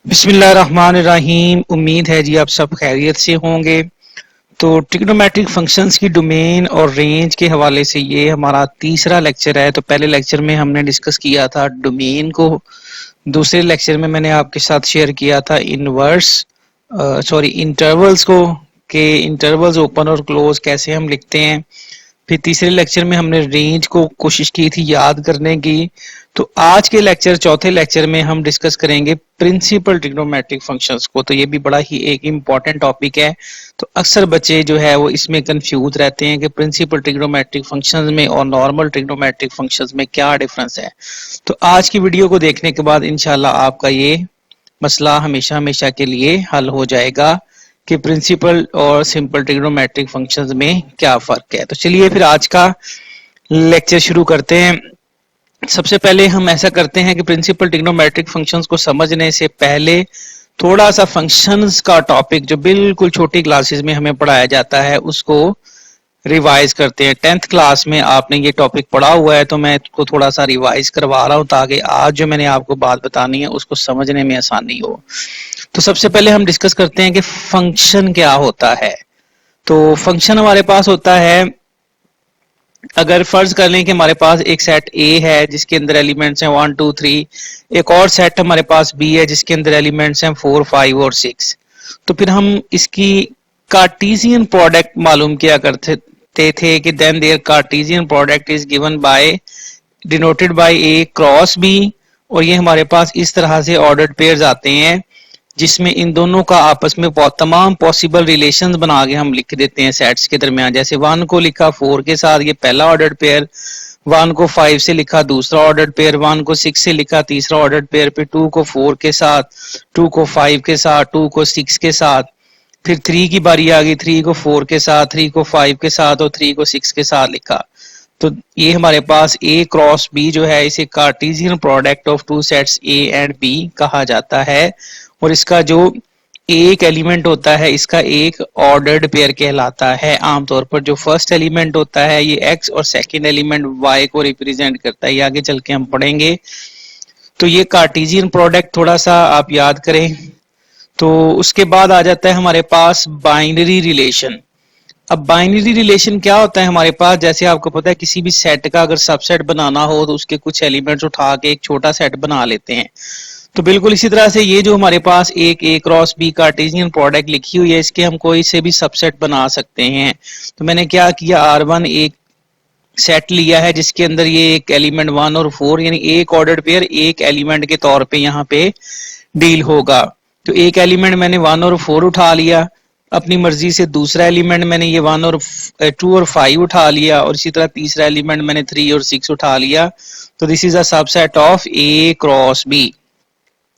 बिस्मिल्लाहिर्रहमानिर्रहीम। उम्मीद है जी आप सब खैरियत से होंगे। तो ट्रिग्नोमेट्रिक फंक्शंस की डोमेन और रेंज के हवाले से ये हमारा तीसरा लेक्चर है। तो पहले लेक्चर में हमने डिस्कस किया था डोमेन को, दूसरे लेक्चर में मैंने आपके साथ शेयर किया था इंटरवल्स को, कि इंटरवल्स ओपन और क्लोज कैसे हम लिखते हैं। फिर तीसरे लेक्चर में हमने रेंज को कोशिश की थी याद करने की। तो आज के लेक्चर, चौथे लेक्चर में हम डिस्कस करेंगे प्रिंसिपल ट्रिग्नोमेट्रिक फंक्शंस को। तो ये भी बड़ा ही एक इम्पॉर्टेंट टॉपिक है। तो अक्सर बच्चे जो है वो इसमें कंफ्यूज रहते हैं कि प्रिंसिपल ट्रिग्नोमेट्रिक फंक्शंस में और नॉर्मल ट्रिग्नोमेट्रिक फंक्शंस में क्या डिफरेंस है। तो आज की वीडियो को देखने के बाद इंशाल्लाह आपका ये मसला हमेशा हमेशा के लिए हल हो जाएगा कि प्रिंसिपल और सिंपल ट्रिग्नोमेट्रिक फंक्शंस में क्या फर्क है। तो चलिए फिर आज का लेक्चर शुरू करते हैं। सबसे पहले हम ऐसा करते हैं कि प्रिंसिपल ट्रिग्नोमेट्रिक फंक्शंस को समझने से पहले थोड़ा सा फंक्शंस का टॉपिक जो बिल्कुल छोटी क्लासेस में हमें पढ़ाया जाता है उसको रिवाइज करते हैं। 10th क्लास में आपने ये टॉपिक पढ़ा हुआ है, तो मैं इसको थोड़ा सा रिवाइज करवा रहा हूँ ताकि आज जो मैंने आपको बात बतानी है उसको समझने में आसानी हो। तो सबसे पहले हम डिस्कस करते हैं कि फंक्शन क्या होता है। तो फंक्शन हमारे पास होता है, अगर फर्ज कर लें कि हमारे पास एक सेट ए है जिसके अंदर एलिमेंट्स हैं 1 2 3, एक और सेट हमारे पास बी है जिसके अंदर एलिमेंट्स हैं 4 5 और 6। तो फिर हम इसकी कार्टेशियन प्रोडक्ट मालूम किया करते थे कि then their Cartesian product is given by denoted by A cross B. और ये हमारे पास इस तरह से ऑर्डर्ड पेयर्स आते हैं जिसमें इन दोनों का आपस में तमाम पॉसिबल रिलेशंस बना के हम लिख देते हैं सेट्स के दरमियान। जैसे 1 को लिखा 4 के साथ, ये पहला ऑर्डर्ड पेयर, 1 को 5 से लिखा दूसरा ऑर्डर्ड पेयर, 1 को 6 से लिखा तीसरा ऑर्डर्ड पेयर, फिर 2 को 4 के साथ, 2 को 5 के साथ, 2 को 6 के साथ, फिर 3 की बारी आ गई, 3 को 4 के साथ, 3 को 5 के साथ और 3 को 6 के साथ लिखा। तो ये हमारे पास ए क्रॉस बी जो है इसे Cartesian product of two sets A and B कहा जाता है। और इसका जो एक एलिमेंट होता है इसका एक ऑर्डर्ड पेयर कहलाता है। आमतौर पर जो फर्स्ट एलिमेंट होता है ये एक्स और सेकंड एलिमेंट वाई को रिप्रेजेंट करता है। ये आगे चल के हम पढ़ेंगे। तो ये कार्टेशियन प्रोडक्ट थोड़ा सा आप याद करें। तो उसके बाद आ जाता है हमारे पास बाइनरी रिलेशन। अब बाइनरी रिलेशन क्या होता है हमारे पास, जैसे आपको पता है किसी भी सेट का अगर सबसेट बनाना हो तो उसके कुछ एलिमेंट्स उठा के एक छोटा सेट बना लेते हैं। तो बिल्कुल इसी तरह से ये जो हमारे पास एक ए क्रॉस बी कार्टेशियन प्रोडक्ट लिखी हुई है इसके हम कोई से भी सबसेट बना सकते हैं। तो मैंने क्या किया, R1 एक सेट लिया है जिसके अंदर ये एक एलिमेंट 1 और 4 यानी एक ऑर्डर्ड पेयर एक एलिमेंट के तौर पे यहाँ पे डील होगा। तो एक एलिमेंट मैंने 1 और 4 उठा लिया, अपनी मर्जी से दूसरा एलिमेंट मैंने ये 1 और 2 और 5 उठा लिया, और इसी तरह तीसरा एलिमेंट मैंने 3 और 6 उठा लिया। तो this is a subset of A cross B.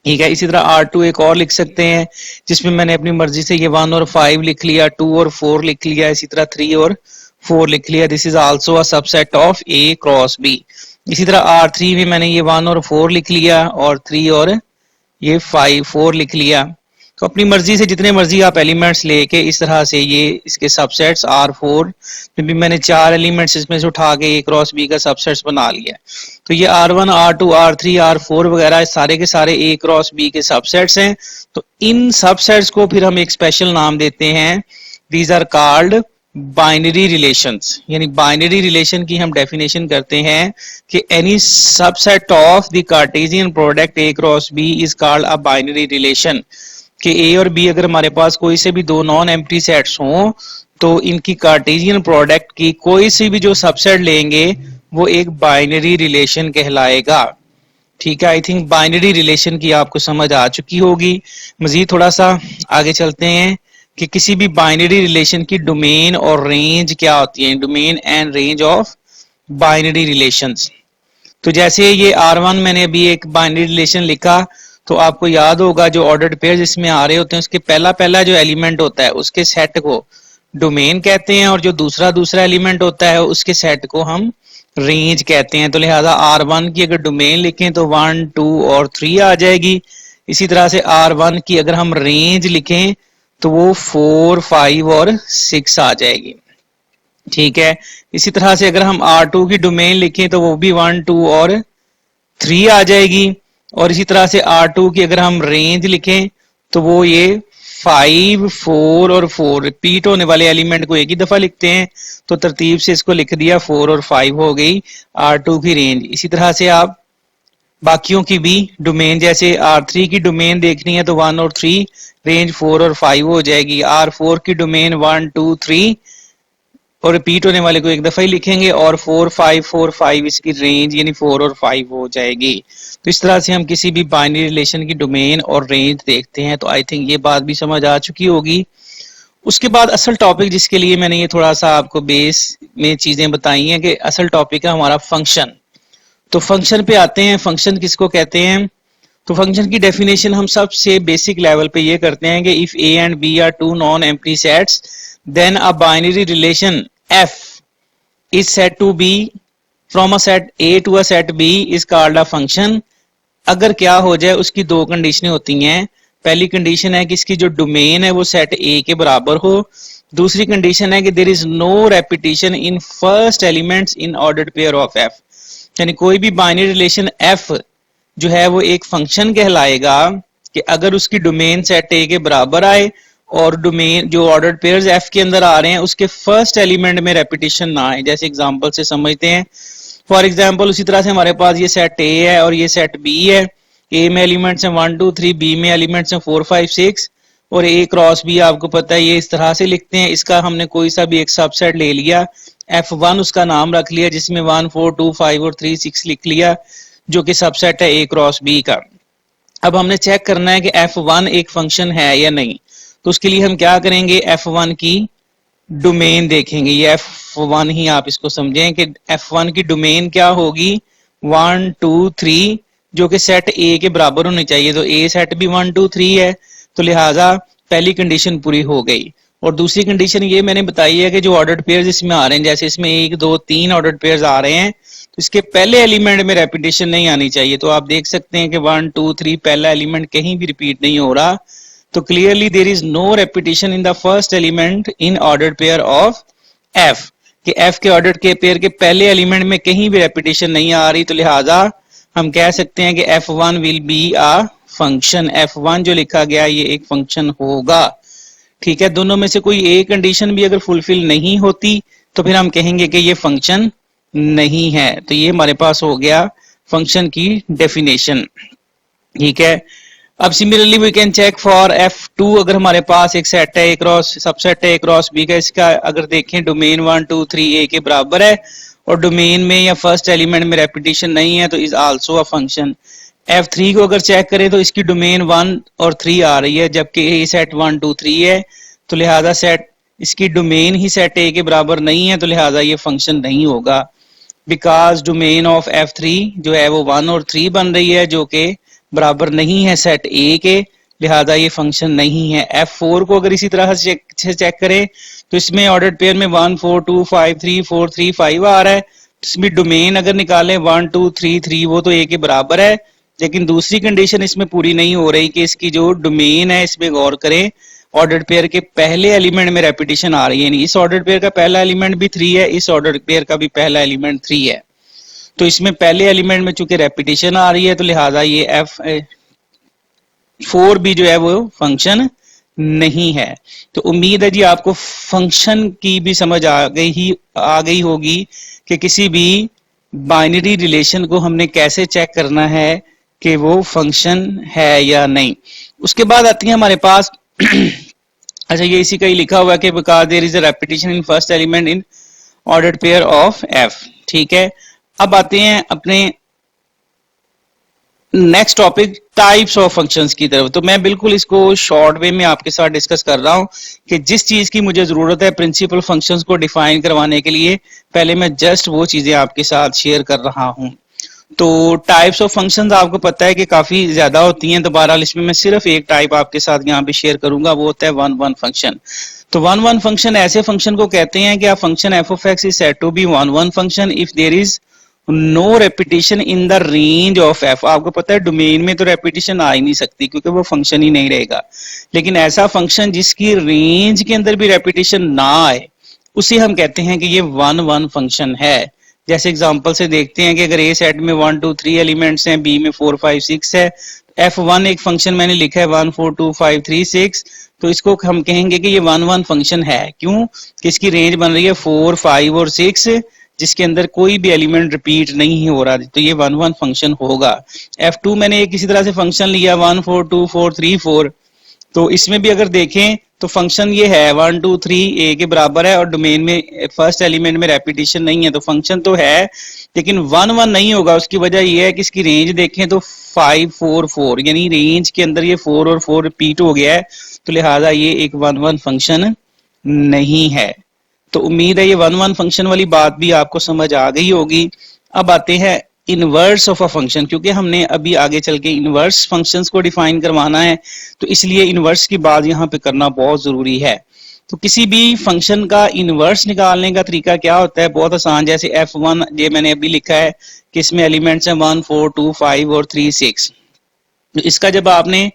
ठीक है। इसी तरह R2 एक और लिख सकते हैं जिसमें मैंने अपनी मर्जी से ये 1 और 5 लिख लिया, 2 और 4 लिख लिया, इसी तरह 3 और 4 लिख लिया। This is also a subset of A cross B. इसी तरह R3 में मैंने ये 1 और 4 लिख लिया और 3 और ये 4 लिख लिया। तो अपनी मर्जी से जितने मर्जी आप एलिमेंट्स लेके इस तरह से ये इसके सबसेट्स R4 में भी मैंने 4 एलिमेंट्स इसमें से उठा के ए क्रॉस बी का सबसेट्स बना लिया। तो ये R1 R2 R3 R4 वगैरह सारे के सारे ए क्रॉस बी के सबसेट्स हैं। तो इन सबसेट्स को फिर हम एक स्पेशल नाम देते हैं, these are called binary relations. यानी बाइनरी रिलेशन की हम डेफिनेशन करते हैं कि any subset of the Cartesian product A cross B is called a binary relation. कि ए और बी अगर हमारे पास कोई से भी दो नॉन एम्प्टी सेट्स हों तो इनकी कार्टेशियन प्रोडक्ट की कोई सी भी जो सबसेट लेंगे वो एक बाइनरी रिलेशन कहलाएगा। ठीक है। आई थिंक बाइनरी रिलेशन की आपको समझ आ चुकी होगी। मजीद थोड़ा सा आगे चलते हैं कि किसी भी बाइनरी रिलेशन की डोमेन और रेंज क्या होती है, domain and range of binary relations. तो जैसे ये R1 मैंने अभी एक बाइनरी रिलेशन लिखा, तो आपको याद होगा जो ऑर्डर्ड पेयर जिसमें आ रहे होते हैं उसके पहला जो एलिमेंट होता है उसके सेट को डोमेन कहते हैं, और जो दूसरा एलिमेंट होता है उसके सेट को हम रेंज कहते हैं। तो लिहाजा R1 की अगर डोमेन लिखें तो 1 2 और 3 आ जाएगी। इसी तरह से R1 की अगर हम रेंज लिखें तो वो 4 5 और 6 आ जाएगी। ठीक है। इसी तरह से अगर हम R2 की डोमेन लिखें तो वो भी 1 2 और 3 आ जाएगी। और इसी तरह से R2 की अगर हम रेंज लिखें तो वो ये 5, 4 और 4 रिपीट होने वाले एलिमेंट को एक ही दफा लिखते हैं, तो तरतीब से इसको लिख दिया 4 और 5 हो गई R2 की रेंज। इसी तरह से आप बाकियों की भी डोमेन, जैसे R3 की डोमेन देखनी है तो 1 और 3 रेंज 4 और 5 हो जाएगी। R4 की डोमेन 1, 2, 3 और रिपीट होने वाले को एक दफा ही लिखेंगे, और 4, 5, 4, 5 इसकी रेंज यानी 4 और 5 हो जाएगी। तो इस तरह से हम किसी भी बाइनरी रिलेशन की डोमेन और रेंज देखते हैं। तो आई थिंक ये बात भी समझ आ चुकी होगी। उसके बाद असल टॉपिक जिसके लिए मैंने ये थोड़ा सा आपको बेस में चीजें बताई हैं कि असल टॉपिक है हमारा फंक्शन। तो फंक्शन पे आते हैं। फंक्शन किसको कहते हैं? तो फंक्शन की डेफिनेशन हम सबसे बेसिक लेवल पे ये करते हैं कि if A and B are two non empty sets then a binary relation f is said to be from a set a to a set b is called a function। अगर क्या हो जाए, उसकी दो कंडीशनें होती हैं। पहली कंडीशन है कि इसकी जो डोमेन है वो सेट a के बराबर हो। दूसरी कंडीशन है कि there is no repetition in first elements in ordered pair of f। यानी कोई भी बाइनरी रिलेशन f जो है वो एक फंक्शन कहलाएगा कि अगर उसकी डोमेन सेट a के बराबर आए और डोमेन जो ऑर्डर्ड पेयर्स f के अंदर आ रहे हैं उसके फर्स्ट एलिमेंट में रेपिटेशन ना आए। जैसे एग्जांपल से समझते हैं। फॉर एग्जांपल उसी तरह से हमारे पास ये सेट a है और ये सेट b है। a में एलिमेंट्स हैं 1, 2, 3, b में एलिमेंट्स हैं 4, 5, 6 और a क्रॉस b आपको पता है ये इस तरह से लिखते हैं। इसका हमने कोई सा भी एक सबसेट ले लिया, f1 उसका नाम रख लिया, जिसमें 1, 4, 2, 5 और 3, 6 लिख लिया, जो कि सबसेट है a क्रॉस b का। अब हमने चेक करना है कि f1 एक फंक्शन है या नहीं। तो उसके लिए हम क्या करेंगे, f1 की डोमेन देखेंगे। ये f1 ही आप इसको समझें कि f1 की डोमेन क्या होगी, 1, 2, 3 जो कि सेट a के बराबर होनी चाहिए। तो a सेट भी 1, 2, 3 है, तो लिहाजा पहली कंडीशन पूरी हो गई। और दूसरी कंडीशन ये मैंने बताई है कि जो ऑर्डर्ड पेयर्स इसमें आ रहे हैं, जैसे इसमें 1, 2, 3 ऑर्डर्ड पेयर्स आ रहे हैं, तो इसके पहले एलिमेंट में रेपिटेशन नहीं आनी चाहिए। तो आप देख सकते हैं कि 1, 2, 3 पहला एलिमेंट कहीं भी रिपीट नहीं हो रहा। तो clearly there is no repetition in the first element in ordered pair of f, कि f के ऑर्डर्ड के पेयर के पहले एलिमेंट में कहीं भी रेपिटेशन नहीं आ रही। तो लिहाजा हम कह सकते हैं कि f1 will be a function. f1 जो लिखा गया ये एक फंक्शन होगा। ठीक है, दोनों में से कोई एक कंडीशन भी अगर फुलफिल नहीं होती तो फिर हम कहेंगे कि ये फंक्शन नहीं है। तो ये हमारे पास हो गया फंक्शन की डेफिनेशन। ठीक है, अब similarly we can check for f2। अगर हमारे पास एक सेट है, एक क्रॉस सबसेट है, एक क्रॉस b का, इसका अगर देखें डोमेन 1, 2, 3 a के बराबर है और डोमेन में या फर्स्ट एलिमेंट में रेपिटेशन नहीं है, तो is also a function. f3 को अगर चेक करें तो इसकी डोमेन 1 और 3 आ रही है, जबकि a सेट 1, 2, 3 है, तो लिहाजा सेट इसकी डोमेन ही सेट a के बराबर नहीं है, तो लिहाजा ये फंक्शन नहीं होगा। बिकॉज डोमेन ऑफ f3 जो है वो 1 और 3 बन रही है, जो कि बराबर नहीं है सेट a के, लिहाजा ये फंक्शन नहीं है। f4 को अगर इसी तरह से चेक करें तो इसमें ऑर्डर्ड पेयर में 1, 4, 2, 5, 3, 4, 3, 5 आ रहा है। इसमें डोमेन अगर निकालें 1, 2, 3, 3 वो तो a के बराबर है, लेकिन दूसरी कंडीशन इसमें पूरी नहीं हो रही कि इसकी जो डोमेन है, इसमें गौर करें, ऑर्डर्ड पेयर के पहले एलिमेंट में रेपिटेशन आ रही है। इस ऑर्डर्ड पेयर का पहला एलिमेंट भी 3 है, इस ऑर्डर्ड पेयर का भी पहला एलिमेंट 3 है। तो इसमें पहले एलिमेंट में चूंकि रेपिटेशन आ रही है, तो लिहाजा ये f4 भी जो है वो फंक्शन नहीं है। तो उम्मीद है जी आपको फंक्शन की भी समझ आ गई होगी कि किसी भी बाइनरी रिलेशन को हमने कैसे चेक करना है कि वो फंक्शन है या नहीं। उसके बाद आती है हमारे पास अच्छा, ये इसी का ही लिखा हुआ है कि because there is a repetition in first element in ordered pair of f। ठीक है, अब आते हैं अपने next topic types of functions की तरफ। तो मैं बिल्कुल इसको शॉर्ट वे में आपके साथ डिस्कस कर रहा हूं कि जिस चीज की मुझे जरूरत है प्रिंसिपल फंक्शंस को डिफाइन करवाने के लिए, पहले मैं जस्ट वो चीजें आपके साथ शेयर कर रहा हूं। तो टाइप्स ऑफ फंक्शंस आपको पता है कि काफी ज्यादा होती हैं, तो बहरहाल इसमें मैं सिर्फ एक टाइप आपके साथ यहाँ पे शेयर करूंगा, वो होता है वन वन फंक्शन। तो वन वन फंक्शन ऐसे फंक्शन को कहते हैं कि a function f of x is said to be one one function if there is no repetition in the range of f। आपको पता है डोमेन में तो रेपिटेशन आ ही नहीं सकती क्योंकि वो फंक्शन ही नहीं रहेगा, लेकिन ऐसा फंक्शन जिसकी रेंज के अंदर भी रेपिटेशन ना आए उसे हम कहते हैं कि ये वन वन फंक्शन है। जैसे एग्जांपल से देखते हैं कि अगर ए सेट में 1 2 3 एलिमेंट्स हैं, बी में 4 5 6 है, f1 एक फंक्शन मैंने लिखा है 1 4 2 5 3 6, तो इसको हम कहेंगे कि ये 1 1 फंक्शन है। क्यों? कि इसकी रेंज बन रही है 4 5 और 6, जिसके अंदर कोई भी एलिमेंट रिपीट नहीं हो रहा, तो ये 1 1 फंक्शन होगा। f2 मैंने एक इसी तरह से फंक्शन लिया 1 4 2 4 3 4, तो इसमें भी अगर देखें तो फंक्शन ये है 1 2 3 ए के बराबर है और डोमेन में फर्स्ट एलिमेंट में रेपिटेशन नहीं है, तो फंक्शन तो है लेकिन 1 1 नहीं होगा। उसकी वजह ये है कि इसकी रेंज देखें तो 5 4 4, यानी रेंज के अंदर ये 4 और 4 रिपीट हो गया है, तो लिहाजा ये एक 1 1 फंक्शन नहीं है। तो उम्मीद है ये 1 1 फंक्शन वाली बात भी आपको समझ आ गई होगी। अब आते हैं इनवर्स ऑफ अ फंक्शन, क्योंकि हमने अभी आगे चल के इनवर्स फंक्शंस को डिफाइन करवाना है, तो इसलिए इनवर्स की बात यहाँ पे करना बहुत जरूरी है। तो किसी भी फंक्शन का इनवर्स निकालने का तरीका क्या होता है? बहुत आसान। जैसे f1 ये मैंने अभी लिखा है कि इसमें एलिमेंट्स हैं 1 4 2 5 और 3 6, तो इसका जब आपने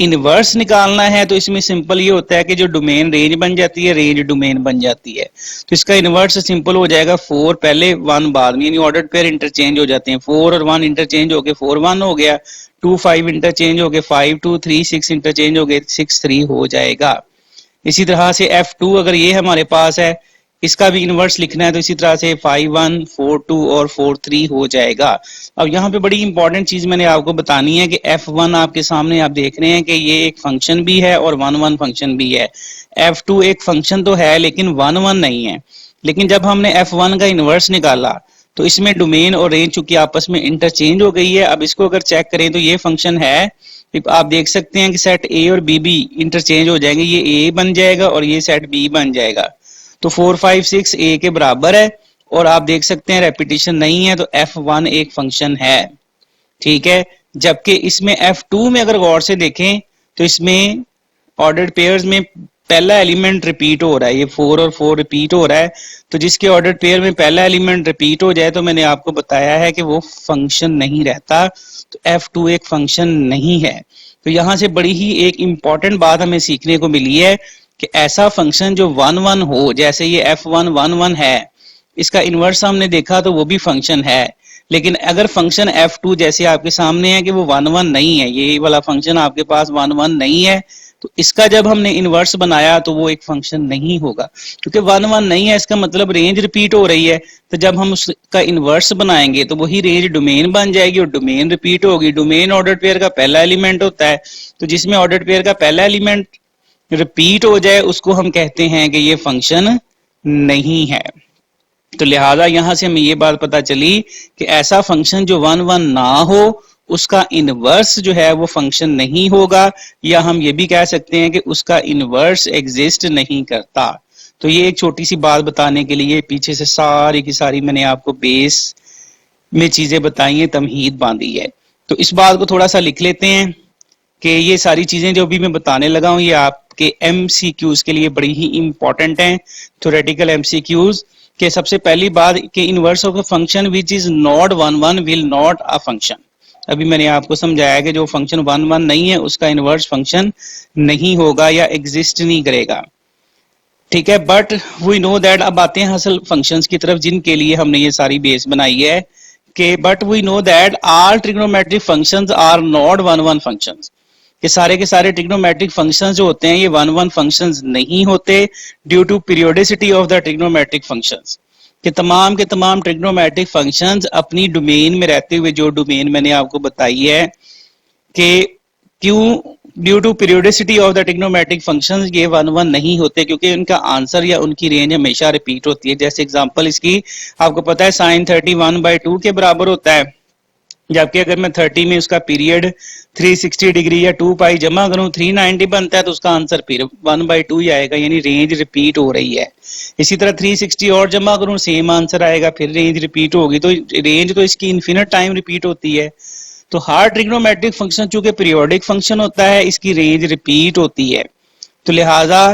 इनवर्स निकालना है तो इसमें सिंपल ये होता है कि जो डोमेन रेंज बन जाती है, रेंज डोमेन बन जाती है। तो इसका इनवर्स सिंपल हो जाएगा 4 पहले 1 बाद में, यानी ऑर्डर्ड पेयर इंटरचेंज हो जाते हैं। 4 और 1 इंटरचेंज हो गए 4 1 हो गया, 2 5 इंटरचेंज हो गए 5 2, 3 6 इंटरचेंज हो गए 6 3 हो जाएगा। इसी तरह से f2 अगर ये हमारे पास है, इसका भी इनवर्स लिखना है, तो इसी तरह से 5 1 4 2 और 4 3 हो जाएगा। अब यहाँ पे बड़ी इंपॉर्टेंट चीज मैंने आपको बतानी है कि f1 आपके सामने आप देख रहे हैं कि ये एक फंक्शन भी है और 1 1 फंक्शन भी है। f2 एक फंक्शन तो है लेकिन 1 1 नहीं है। लेकिन जब हमने f1 का इनवर्स निकाला तो इसमें डोमेन और रेंज चूंकि आपस में इंटरचेंज हो गई है। अब इसको अगर चेक करें तो ये फंक्शन है, आप देख सकते हैं कि सेट ए और बी भी इंटरचेंज हो जाएंगे, ये ए बन जाएगा और ये सेट बी बन जाएगा। तो 4 5 6 ए के बराबर है और आप देख सकते हैं रेपिटेशन नहीं है, तो f1 एक फंक्शन है, ठीक है। जबकि इसमें f2 में अगर गौर से देखें तो इसमें ऑर्डर्ड पेयर्स में पहला एलिमेंट रिपीट हो रहा है, ये 4 और 4 रिपीट हो रहा है। तो जिसके ऑर्डर्ड पेयर में पहला एलिमेंट रिपीट हो जाए तो मैंने आपको बताया है कि वो फंक्शन नहीं रहता, तो f2 एक फंक्शन नहीं है। तो यहां से बड़ी ही एक इंपॉर्टेंट बात हमें सीखने को मिली है कि ऐसा फंक्शन जो 1 1 हो, जैसे ये f1 1 1 है, इसका इनवर्स हमने देखा तो वो भी फंक्शन है। लेकिन अगर फंक्शन f2 जैसे आपके सामने है कि वो 1 1 नहीं है, ये वाला फंक्शन आपके पास 1 1 नहीं है, तो इसका जब हमने इनवर्स बनाया तो वो एक फंक्शन नहीं होगा, क्योंकि 1 1 नहीं है, इसका मतलब रेंज रिपीट हो रही है। तो जब हम उसका इनवर्स बनाएंगे तो वही रेंज डोमेन बन जाएगी और डोमेन रिपीट होगी। डोमेन ऑर्डर्ड पेयर का पहला एलिमेंट होता है, तो जिसमें ऑर्डर्ड पेयर का पहला एलिमेंट रिपीट हो जाए उसको हम कहते हैं कि ये फंक्शन नहीं है। तो लिहाजा यहां से हमें ये बात पता चली कि ऐसा फंक्शन जो 1 1 ना हो उसका इनवर्स जो है वो फंक्शन नहीं होगा, या हम ये भी कह सकते हैं कि उसका इनवर्स एग्जिस्ट नहीं करता। तो ये एक छोटी सी बात बताने के लिए पीछे से सारी की सारी मैंने आपको बेस में चीजें बताई हैं, तमहीद बांधी है। तो इस बात को थोड़ा सा लिख लेते हैं कि ये सारी चीजें जो भी मैं बताने लगा हूं ये आपके MCQs के लिए बड़ी ही इंपॉर्टेंट हैं, थ्योरेटिकल MCQs। के सबसे पहली बात कि inverse of a function which is not 1 1 will not a function. अभी मैंने आपको समझाया कि जो फंक्शन 1 1 नहीं है उसका इनवर्स फंक्शन नहीं होगा या एग्जिस्ट नहीं करेगा, ठीक है। बट वी नो दैट, अब आते हैं असल फंक्शंस की तरफ जिनके लिए हमने ये सारी बेस बनाई है कि but we know that all trigonometric functions are not 1 1 functions, कि सारे के सारे ट्रिग्नोमेट्रिक फंक्शंस जो होते हैं ये 1 1 फंक्शंस नहीं होते, due to periodicity of the trigonometric functions, कि तमाम के तमाम ट्रिग्नोमेट्रिक फंक्शंस अपनी डोमेन में रहते हुए, जो डोमेन मैंने आपको बताई है कि क्यों due to periodicity of the trigonometric functions ये 1 1 नहीं होते, क्योंकि उनका आंसर या उनकी रेंज हमेशा रिपीट होती है। जैसे एग्जांपल इसकी आपको पता है sin 31/2 के बराबर होता है, जबकि अगर मैं 30 में उसका पीरियड 360 डिग्री या 2 पाई जमा करूं 390 बनता है, तो उसका आंसर फिर 1/2 ही आएगा, यानी रेंज रिपीट हो रही है। इसी तरह 360 और जमा करूं सेम आंसर आएगा, फिर रेंज रिपीट होगी। तो रेंज तो इसकी इन्फिनिट टाइम रिपीट होती है। तो हर ट्रिग्नोमेट्रिक फंक्शन चूंकि पीरियोडिक फंक्शन होता है इसकी रेंज रिपीट होती है, तो लिहाजा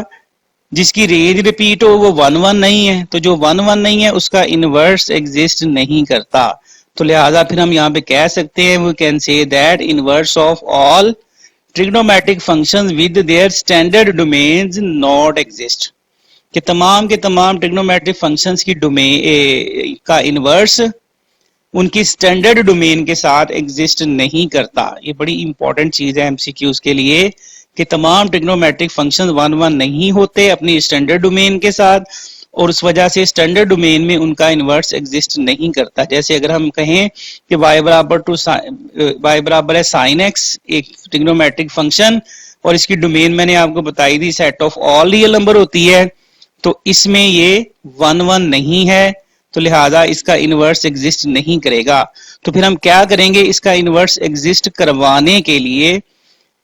जिसकी रेंज रिपीट हो वो 1 1 नहीं है, तो जो 1 1 नहीं है उसका इनवर्स एग्जिस्ट नहीं करता। तो लिहाजा फिर हम यहाँ पे कह सकते हैं we can say that inverse of all trigonometric functions with their standard domains not exist, कि तमाम के तमाम ट्रिग्नोमेट्रिक फंक्शंस की डोमेन का इनवर्स उनकी स्टैंडर्ड डोमेन के साथ एग्जिस्ट नहीं करता। ये बड़ी इंपॉर्टेंट चीज है एमसीक्यूज के लिए कि तमाम ट्रिग्नोमेट्रिक फंक्शंस वन वन नहीं होते अपनी स्टैंडर्ड डोमेन के साथ, और उस वजह से स्टैंडर्ड डोमेन में उनका इनवर्स एग्जिस्ट नहीं करता। जैसे अगर हम कहें कि y बराबर है साइन एक्स, एक ट्रिग्नोमेट्रिक फंक्शन, और इसकी डोमेन मैंने आपको बताई थी set of all real number होती है, तो इसमें ये वन वन नहीं है, तो लिहाजा इसका इनवर्स एग्जिस्ट नहीं करेगा। तो फिर हम क्या करेंगे, इसका इनवर्स एग्जिस्ट करवाने के लिए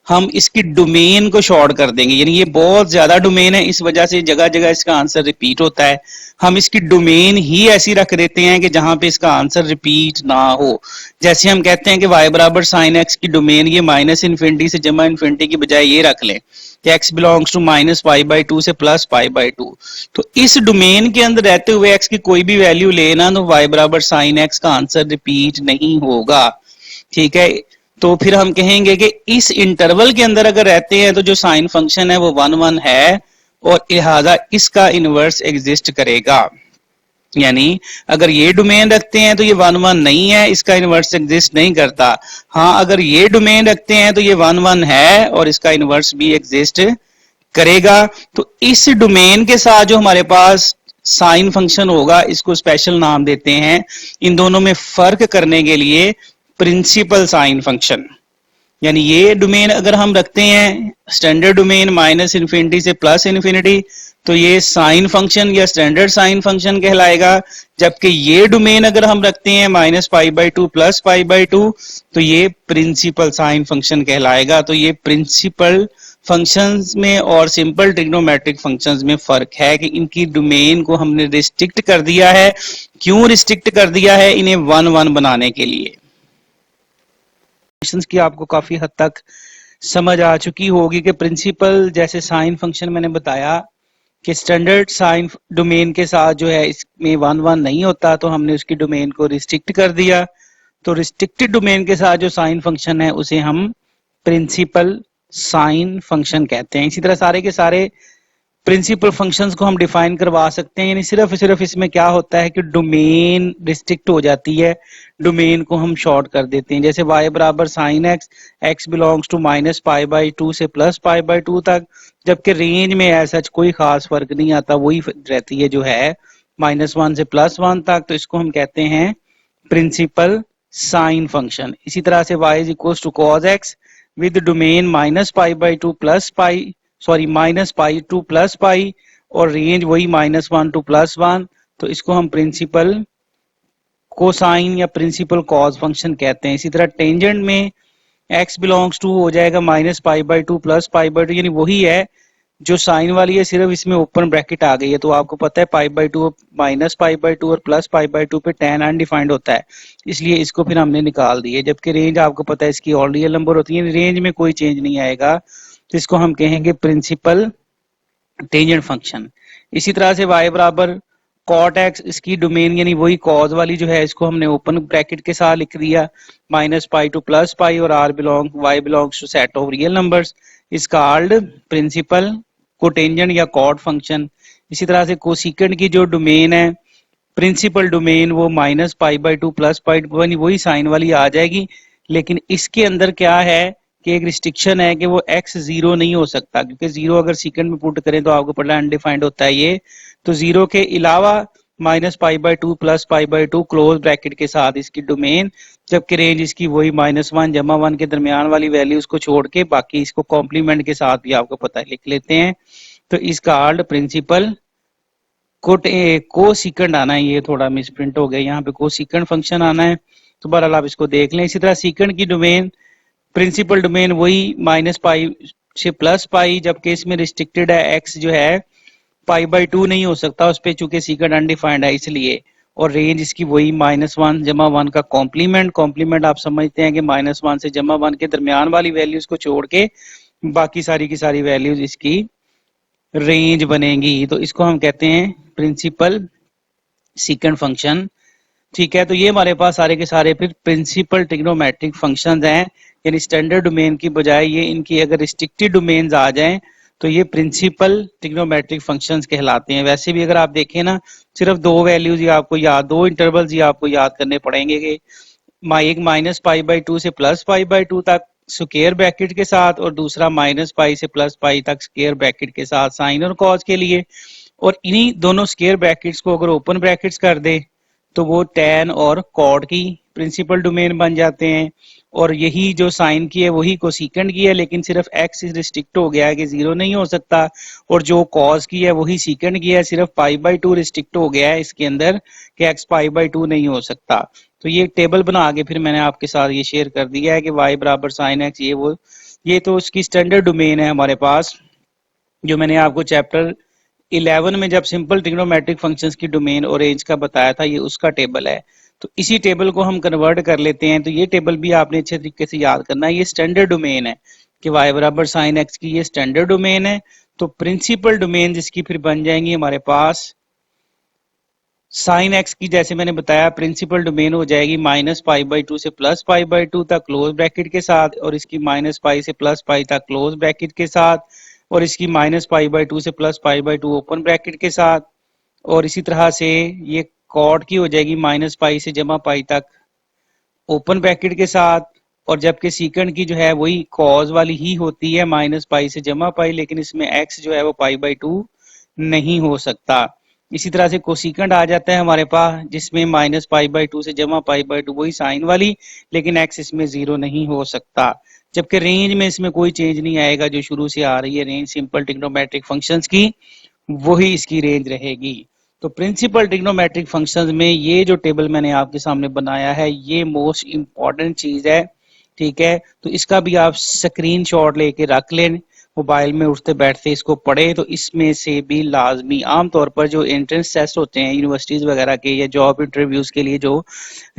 हम इसकी डोमेन को शॉर्ट कर देंगे, यानी ये बहुत ज्यादा डोमेन है, इस वजह से जगह जगह इसका आंसर रिपीट होता है। हम इसकी डोमेन ही ऐसी रख देते हैं कि जहां पे इसका आंसर रिपीट ना हो। जैसे हम कहते हैं कि y बराबर साइन एक्स की डोमेन ये माइनस इन्फिनिटी से जमा इन्फिनिटी की बजाय ये रख लें कि x belongs to minus pi by two से प्लस पाई बाई टू, तो इस डोमेन के अंदर रहते हुए x की कोई भी वैल्यू लेना तो y बराबर साइन एक्स का आंसर रिपीट नहीं होगा। ठीक है, तो फिर हम कहेंगे कि इस इंटरवल के अंदर अगर रहते हैं तो जो साइन फंक्शन है वो वन वन है, और लिहाजा इसका इनवर्स एग्जिस्ट करेगा। यानी अगर ये डोमेन रखते हैं तो ये वन वन नहीं है, इसका इनवर्स एग्जिस्ट नहीं करता। हाँ, अगर ये डोमेन रखते हैं तो ये वन वन है और इसका इनवर्स भी एग्जिस्ट करेगा। तो इस डोमेन के साथ जो हमारे पास साइन फंक्शन होगा, इसको स्पेशल नाम देते हैं, इन दोनों में फर्क करने के लिए प्रिंसिपल साइन फंक्शन। यानी ये डोमेन अगर हम रखते हैं स्टैंडर्ड डोमेन माइनस इन्फिनिटी से प्लस इन्फिनिटी, तो ये साइन फंक्शन या स्टैंडर्ड साइन फंक्शन कहलाएगा। जबकि ये डोमेन अगर हम रखते हैं minus pi by two plus pi by two, तो ये प्रिंसिपल साइन फंक्शन कहलाएगा। तो ये प्रिंसिपल फंक्शंस में और सिंपल ट्रिग्नोमेट्रिक फंक्शंस में फर्क है कि इनकी डोमेन को हमने रिस्ट्रिक्ट कर दिया है। क्यों रिस्ट्रिक्ट कर दिया है? इन्हें वन वन बनाने के लिए। की आपको काफी हद तक समझ आ चुकी होगी कि प्रिंसिपल जैसे साइन फंक्शन मैंने बताया कि स्टैंडर्ड साइन डोमेन के साथ जो है इसमें वन वन नहीं होता, तो हमने उसकी डोमेन को रिस्ट्रिक्ट कर दिया। तो रिस्ट्रिक्टेड डोमेन के साथ जो साइन फंक्शन है उसे हम प्रिंसिपल साइन फंक्शन कहते हैं। इसी तरह सारे के सारे प्रिंसिपल फंक्शंस को हम डिफाइन करवा सकते हैं। यानी सिर्फ इसमें क्या होता है कि डोमेन रिस्ट्रिक्ट हो जाती है, डोमेन को हम शॉर्ट कर देते हैं। जैसे y बराबर sine x, x belongs to minus pi by two से प्लस पाई बाई टू तक, जबकि रेंज में ऐसा कोई खास फर्क नहीं आता, वही रहती है जो है माइनस वन से प्लस वन तक। तो इसको हम कहते हैं प्रिंसिपल साइन फंक्शन। इसी तरह से y is equal to cos x with domain minus pi by two plus pi minus pi to plus pi, और रेंज वही minus one to plus one, तो इसको हम प्रिंसिपल कोसाइन या प्रिंसिपल कॉस फंक्शन कहते हैं। इसी तरह टेंजेंट में x बिलोंग्स टू हो जाएगा minus pi by two plus pi by to, यानी वही है जो साइन वाली है, सिर्फ इसमें ओपन ब्रैकेट आ गई है। तो आपको पता है पाई by to minus pi by to और प्लस पाई बाई टू पे tan अनडिफाइंड होता है, इसलिए इसको फिर हमने निकाल दिए। जबकि रेंज आपको पता है इसकी ऑल रियल नंबर होती है, रेंज में कोई चेंज नहीं आएगा, तो इसको हम कहेंगे प्रिंसिपल टेंजेंट फंक्शन। इसी तरह से y बराबर कॉट एक्स, इसकी डोमेन यानी वही कॉज वाली जो है, इसको हमने ओपन ब्रैकेट के साथ लिख दिया minus pi to plus pi, और y belongs to set of real numbers, इसका आल्ड प्रिंसिपल कोटेंजेंट या कॉट फंक्शन। इसी तरह से कोसिकेंट की जो डोमेन है, प्रिंसिपल डोमेन, वो minus pi by two plus pi वही साइन वाली आ जाएगी, लेकिन इसके अंदर क्या है कि एक रिस्ट्रिक्शन है कि वो x जीरो नहीं हो सकता, क्योंकि जीरो अगर सीकेंड में पुट करें तो आपको पता है अनडिफाइंड होता है ये। तो जीरो के अलावा minus pi by two plus pi by to close bracket के साथ इसकी डोमेन, जबकि रेंज इसकी वही माइनस वन जमा वन के दरमियान वाली वैल्यूज को छोड़ के बाकी इसको कॉम्प्लीमेंट के साथ भी आपको पता है लिख लेते हैं। तो इसका आल्ड प्रिंसिपल को सीकेंड आना है, ये थोड़ा मिसप्रिंट हो गया, यहाँ पे को सीकेंड फंक्शन आना है। तो बहरहाल आप इसको देख लें। इसी तरह सीकेंड की डोमेन, प्रिंसिपल डोमेन वही माइनस पाई से प्लस पाई, जबकि इसमें रिस्ट्रिक्टेड है x जो है पाई बाई टू नहीं हो सकता उस पर, चूंकि सीकेंड अनडिफाइंड है इसलिए, और रेंज इसकी वही माइनस वन जमा वन का कॉम्प्लीमेंट आप समझते हैं कि माइनस वन से जमा वन के दरमियान वाली वैल्यूज को छोड़ के बाकी सारी की सारी वैल्यूज इसकी रेंज बनेगी। तो इसको हम कहते हैं प्रिंसिपल सीकेंड फंक्शन। ठीक है, तो ये हमारे पास सारे के सारे फिर प्रिंसिपल ट्रिग्नोमेट्रिक फंक्शंस हैं, यानी स्टैंडर्ड डोमेन की बजाय ये इनकी अगर रिस्ट्रिक्टेड डोमेन्स आ जाएं तो ये प्रिंसिपल ट्रिग्नोमेट्रिक फंक्शंस कहलाते हैं। वैसे भी अगर आप देखें ना, सिर्फ दो वैल्यूज ही आपको याद, दो इंटरवल्स ही आपको याद करने पड़ेंगे कि एक माइनस पाई बाई टू से प्लस पाई बाई टू तक स्क्वायर ब्रैकेट के साथ, और दूसरा माइनस पाई से प्लस पाई तक स्क्वायर ब्रैकेट के साथ साइन और कॉस के लिए। और इन्हीं दोनों स्क्वायर ब्रैकेट्स को अगर ओपन ब्रैकेट्स कर दे तो वो टैन और कॉड की प्रिंसिपल डोमेन बन जाते हैं। और यही जो साइन की है वही कोसिकेंड की है, लेकिन सिर्फ एक्स रिस्ट्रिक्ट हो गया है कि जीरो नहीं हो सकता, और जो कॉस की है वही सीकेंड की है, सिर्फ पाई बाई टू रिस्ट्रिक्ट हो गया है इसके अंदर कि एक्स पाई बाई टू नहीं हो सकता। तो ये टेबल बना के फिर मैंने आपके साथ ये शेयर कर दिया है कि y बराबर साइन एक्स, ये तो उसकी स्टैंडर्ड डोमेन है हमारे पास, जो मैंने आपको चैप्टर 11 में जब सिंपल ट्रिग्नोमेट्रिक फंक्शंस की डोमेन और रेंज का बताया था, ये उसका टेबल है। तो इसी टेबल को हम कन्वर्ट कर लेते हैं। तो ये टेबल भी आपने अच्छे तरीके से याद करना है। ये स्टैंडर्ड डोमेन है कि y बराबर साइन एक्स की ये स्टैंडर्ड डोमेन है। तो प्रिंसिपल डोमेन जिसकी फिर बन जाएंगी हमारे पास साइन एक्स की, जैसे मैंने बताया प्रिंसिपल डोमेन हो जाएगी माइनस पाई बाई टू से प्लस पाई बाई टू तक क्लोज ब्रैकेट के साथ, और इसकी माइनस पाई से प्लस पाई तक क्लोज ब्रैकेट के साथ, और इसकी माइनस पाई बाई टू से plus pi by to open bracket के साथ। और इसी तरह से ये कॉड की हो जाएगी माइनस पाई से जमा पाई तक ओपन ब्रैकेट के साथ। और जबकि सीकेंड की जो है वही कॉज वाली ही होती है, माइनस पाई से जमा पाई, लेकिन इसमें एक्स जो है वो पाई बाई टू नहीं हो सकता। इसी तरह से कोसिकेंड आ जाता है हमारे पास, जिसमें माइनस पाई बाई टू से जमा पाई बाई टू वही साइन वाली, लेकिन एक्स इसमें जीरो नहीं हो सकता। जबकि रेंज में इसमें कोई चेंज नहीं आएगा, जो शुरू से आ रही है रेंज सिंपल ट्रिग्नोमेट्रिक फंक्शंस की, वही इसकी रेंज रहेगी। तो प्रिंसिपल ट्रिग्नोमेट्रिक फंक्शंस में ये जो टेबल मैंने आपके सामने बनाया है, ये मोस्ट इंपॉर्टेंट चीज है, ठीक है। तो इसका भी आप स्क्रीनशॉट लेके रख लें, मोबाइल में उठते बैठते इसको पढ़े। तो इसमें से भी लाजमी आमतौर पर जो एंट्रेंस टेस्ट होते हैं यूनिवर्सिटीज वगैरह के या जॉब इंटरव्यूज के लिए जो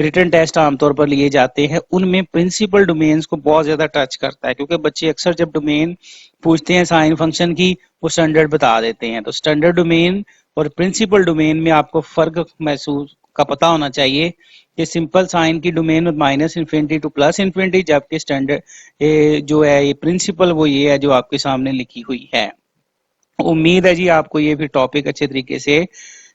रिटन टेस्ट आमतौर पर लिए जाते हैं, उनमें प्रिंसिपल डोमेन्स को बहुत ज्यादा टच करता है, क्योंकि बच्चे अक्सर जब डोमेन पूछते हैं साइन फंक्शन की, वो स्टैंडर्ड बता देते हैं। तो स्टैंडर्ड डोमेन और प्रिंसिपल डोमेन में आपको फर्क महसूस का पता होना चाहिए कि सिंपल साइन की domain minus infinity two plus infinity, जबकि स्टैंडर्ड जो है ये प्रिंसिपल वो ये है जो आपके सामने लिखी हुई है। उम्मीद है जी आपको ये भी टॉपिक अच्छे तरीके से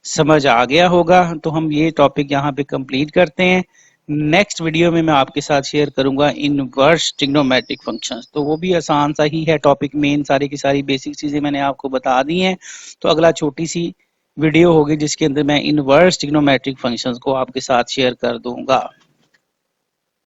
समझ आ गया होगा। तो हम ये टॉपिक यहाँ पे कंप्लीट करते हैं। नेक्स्ट वीडियो में मैं आपके साथ शेयर करूंगा इनवर्स ट्रिग्नोमेट्रिक फंक्शंस। तो वो भी आसान सा ही है टॉपिक, मेन सारी की सारी बेसिक चीजें मैंने आपको बता दी हैं। तो अगला छोटी सी वीडियो होगी जिसके अंदर मैं इनवर्स ट्रिग्नोमेट्रिक फंक्शंस को आपके साथ शेयर कर दूंगा।